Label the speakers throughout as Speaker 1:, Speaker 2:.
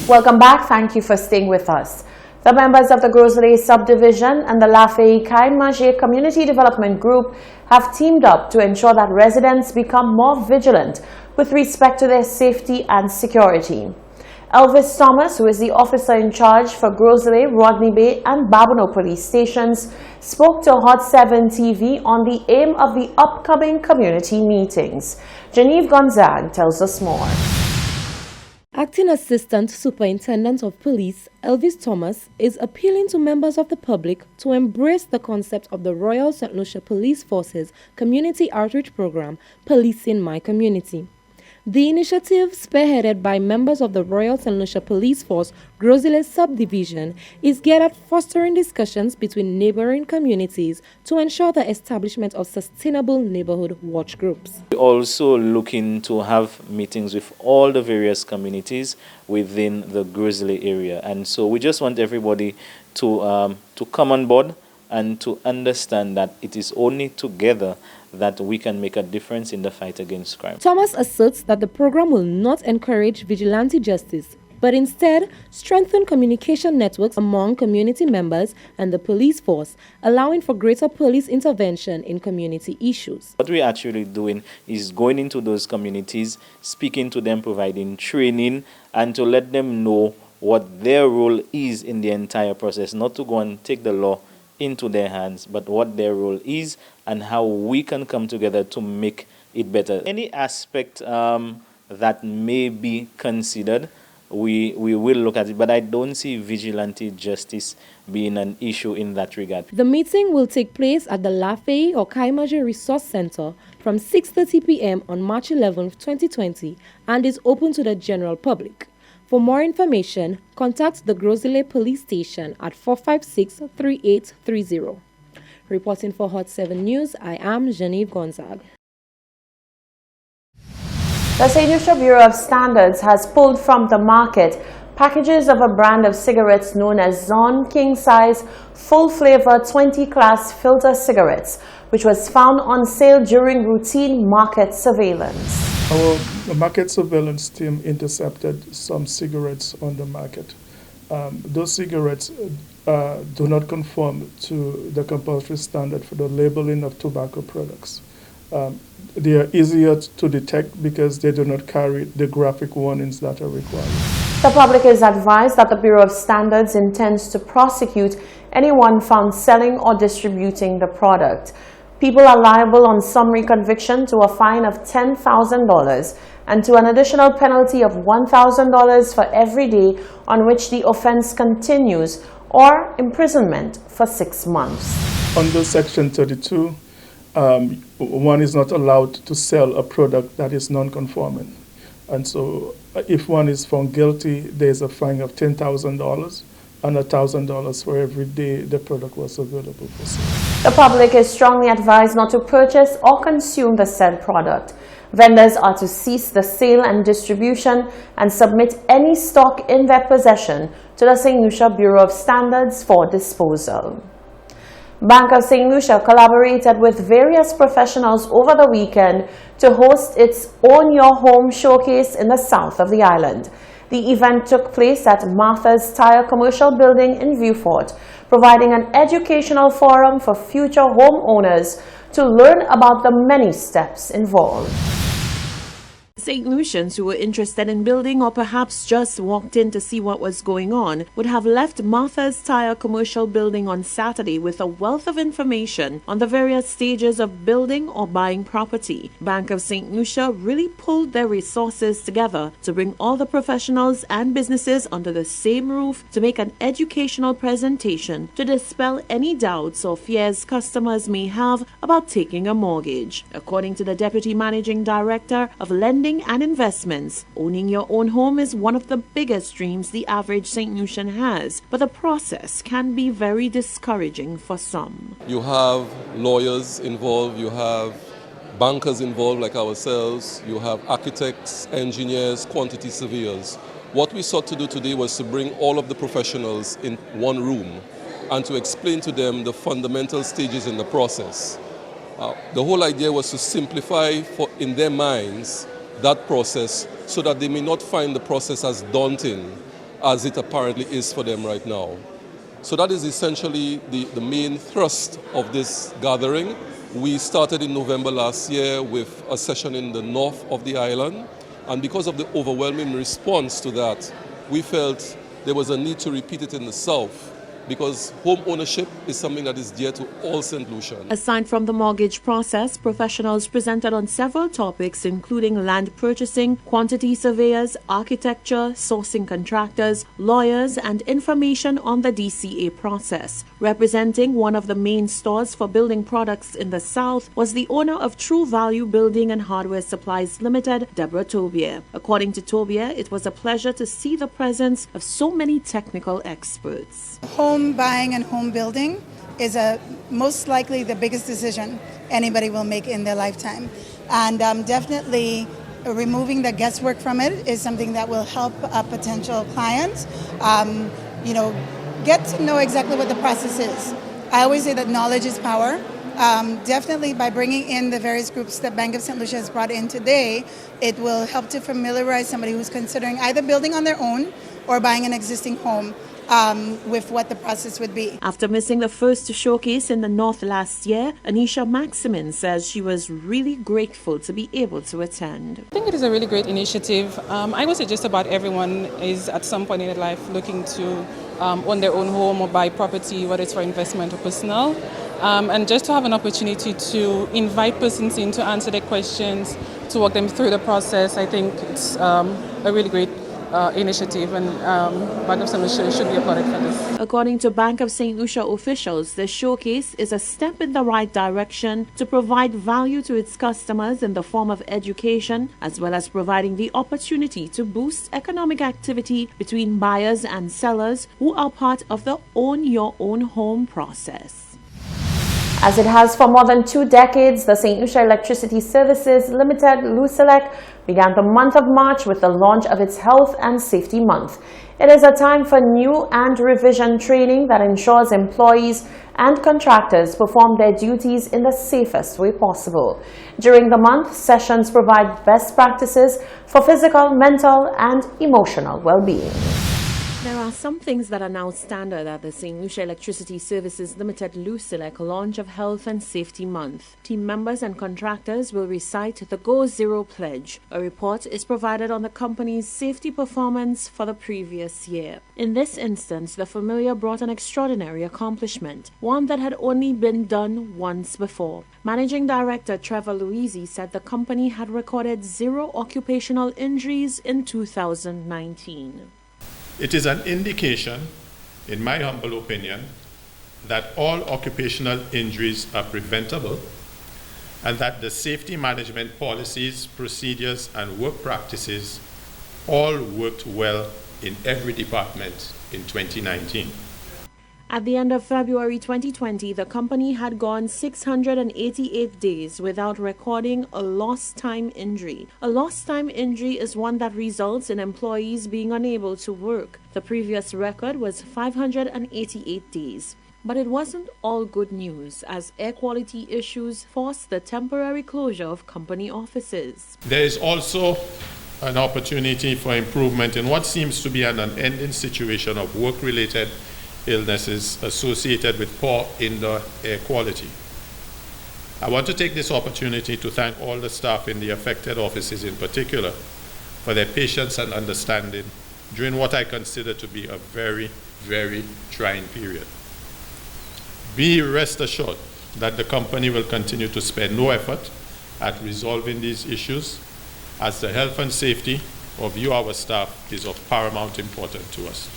Speaker 1: Welcome back. Thank you for staying with us. The members of the Gros Islet Subdivision and the Lafayette Kaimajé Community Development Group have teamed up to ensure that residents become more vigilant with respect to their safety and security. Elvis Thomas, who is the officer in charge for Gros Islet, Rodney Bay and Babonneau police stations, spoke to Hot 7 TV on the aim of the upcoming community meetings. Genevieve Gonzague tells us more.
Speaker 2: Acting Assistant Superintendent of Police Elvis Thomas is appealing to members of the public to embrace the concept of the Royal St. Lucia Police Force's community outreach program, Policing My Community. The initiative, spearheaded by members of the Royal St. Lucia Police Force Gros Islet Subdivision, is geared at fostering discussions between neighboring communities to ensure the establishment of sustainable neighborhood watch groups.
Speaker 3: We're also looking to have meetings with all the various communities within the Gros Islet area, and so we just want everybody to come on board and to understand that it is only together that we can make a difference in the fight against crime.
Speaker 2: Thomas asserts that the program will not encourage vigilante justice, but instead strengthen communication networks among community members and the police force, allowing for greater police intervention in community issues.
Speaker 3: What we're actually doing is going into those communities, speaking to them, providing training, and to let them know what their role is in the entire process, not to go and take the law into their hands, but what their role is and how we can come together to make it better. Any aspect that may be considered, we will look at it, but I don't see vigilante justice being an issue in that regard.
Speaker 2: The meeting will take place at the Lafayette or Kaimajé Resource Center from 6:30 p.m. on March 11, 2020, and is open to the general public. For more information, contact the Gros Islet Police Station at 456-3830. Reporting for Hot 7 News, I am Genevieve Gonzague.
Speaker 1: The St. Lucia Bureau of Standards has pulled from the market packages of a brand of cigarettes known as Zon King Size Full Flavor 20 Class Filter Cigarettes, which was found on sale during routine market surveillance.
Speaker 4: Our market surveillance team intercepted some cigarettes on the market. Those cigarettes do not conform to the compulsory standard for the labeling of tobacco products. They are easier to detect because they do not carry the graphic warnings that are required.
Speaker 1: The public is advised that the Bureau of Standards intends to prosecute anyone found selling or distributing the product. People are liable on summary conviction to a fine of $10,000 and to an additional penalty of $1,000 for every day on which the offense continues, or imprisonment for 6 months.
Speaker 4: Under Section 32, one is not allowed to sell a product that is non-conforming. And so if one is found guilty, there's a fine of $10,000 and $1,000 for every day the product was available for sale.
Speaker 1: The public is strongly advised not to purchase or consume the said product. Vendors are to cease the sale and distribution and submit any stock in their possession to the St. Lucia Bureau of Standards for disposal. Bank of St. Lucia collaborated with various professionals over the weekend to host its Own Your Home showcase in the south of the island. The event took place at Martha's Tire Commercial Building in Vieux-Fort, providing an educational forum for future homeowners to learn about the many steps involved.
Speaker 5: St. Lucians who were interested in building or perhaps just walked in to see what was going on would have left Martha's Tire Commercial Building on Saturday with a wealth of information on the various stages of building or buying property. Bank of St. Lucia really pulled their resources together to bring all the professionals and businesses under the same roof to make an educational presentation to dispel any doubts or fears customers may have about taking a mortgage. According to the Deputy Managing Director of Lending and Investments, owning your own home is one of the biggest dreams the average St. Lucian has, but the process can be very discouraging for some.
Speaker 6: You have lawyers involved, you have bankers involved like ourselves, you have architects, engineers, quantity surveyors. What we sought to do today was to bring all of the professionals in one room and to explain to them the fundamental stages in the process. The whole idea was to simplify in their minds that process so that they may not find the process as daunting as it apparently is for them right now. So that is essentially the main thrust of this gathering. We started in November last year with a session in the north of the island, and because of the overwhelming response to that, we felt there was a need to repeat it in the south, because home ownership is something that is dear to all St. Lucians.
Speaker 5: Aside from the mortgage process, professionals presented on several topics including land purchasing, quantity surveyors, architecture, sourcing contractors, lawyers, and information on the DCA process. Representing one of the main stores for building products in the South was the owner of True Value Building and Hardware Supplies Limited, Deborah Tobier. According to Tobier, it was a pleasure to see the presence of so many technical experts.
Speaker 7: Home buying and home building is most likely the biggest decision anybody will make in their lifetime. And definitely removing the guesswork from it is something that will help potential clients, get to know exactly what the process is. I always say that knowledge is power. Definitely by bringing in the various groups that Bank of St. Lucia has brought in today, it will help to familiarize somebody who's considering either building on their own or buying an existing home with what the process would be.
Speaker 5: After missing the first showcase in the North last year, Anisha Maximin says she was really grateful to be able to attend.
Speaker 8: I think it is a really great initiative. I would say just about everyone is at some point in their life looking to own their own home or buy property, whether it's for investment or personal. And just to have an opportunity to invite persons in to answer their questions, to walk them through the process, I think it's a really great initiative, and Bank of St. Lucia should be applauded for this.
Speaker 5: According to Bank of St. Lucia officials, the showcase is a step in the right direction to provide value to its customers in the form of education, as well as providing the opportunity to boost economic activity between buyers and sellers who are part of the Own Your Own Home process.
Speaker 1: As it has for more than 2 decades, the St. Lucia Electricity Services Limited, LUCELEC, began the month of March with the launch of its Health and Safety Month. It is a time for new and revision training that ensures employees and contractors perform their duties in the safest way possible. During the month, sessions provide best practices for physical, mental, and emotional well-being.
Speaker 5: There are some things that are now standard at the St. Lucia Electricity Services Limited LUCELEC launch of Health and Safety Month. Team members and contractors will recite the Go Zero Pledge. A report is provided on the company's safety performance for the previous year. In this instance, the familiar brought an extraordinary accomplishment, one that had only been done once before. Managing Director Trevor Louisi said the company had recorded 0 occupational injuries in 2019.
Speaker 9: It is an indication, in my humble opinion, that all occupational injuries are preventable and that the safety management policies, procedures, and work practices all worked well in every department in 2019.
Speaker 5: At the end of February 2020, the company had gone 688 days without recording a lost time injury. A lost time injury is one that results in employees being unable to work. The previous record was 588 days. But it wasn't all good news, as air quality issues forced the temporary closure of company offices.
Speaker 9: There is also an opportunity for improvement in what seems to be an unending situation of work-related illnesses associated with poor indoor air quality. I want to take this opportunity to thank all the staff in the affected offices in particular for their patience and understanding during what I consider to be a very, very trying period. Be rest assured that the company will continue to spare no effort at resolving these issues, as the health and safety of you, our staff, is of paramount importance to us.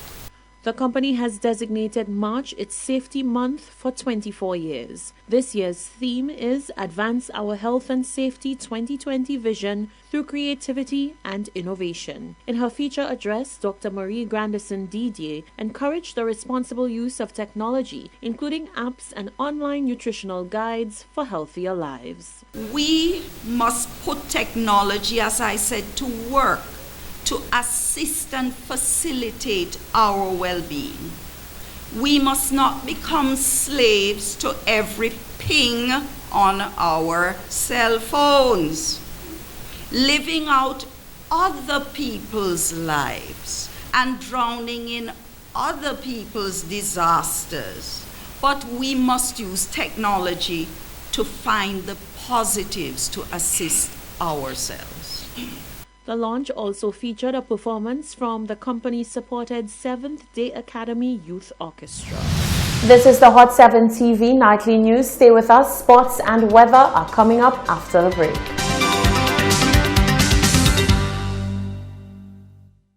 Speaker 5: The company has designated March its Safety Month for 24 years. This year's theme is Advance Our Health and Safety 2020 Vision through Creativity and Innovation. In her feature address, Dr. Marie Grandison Didier encouraged the responsible use of technology, including apps and online nutritional guides for healthier lives.
Speaker 10: We must put technology, as I said, to work to assist and facilitate our well-being. We must not become slaves to every ping on our cell phones. Living out other people's lives and drowning in other people's disasters. But we must use technology to find the positives to assist ourselves.
Speaker 5: The launch also featured a performance from the company-supported Seventh Day Academy Youth Orchestra.
Speaker 1: This is the Hot 7 TV Nightly News. Stay with us. Sports and weather are coming up after the break.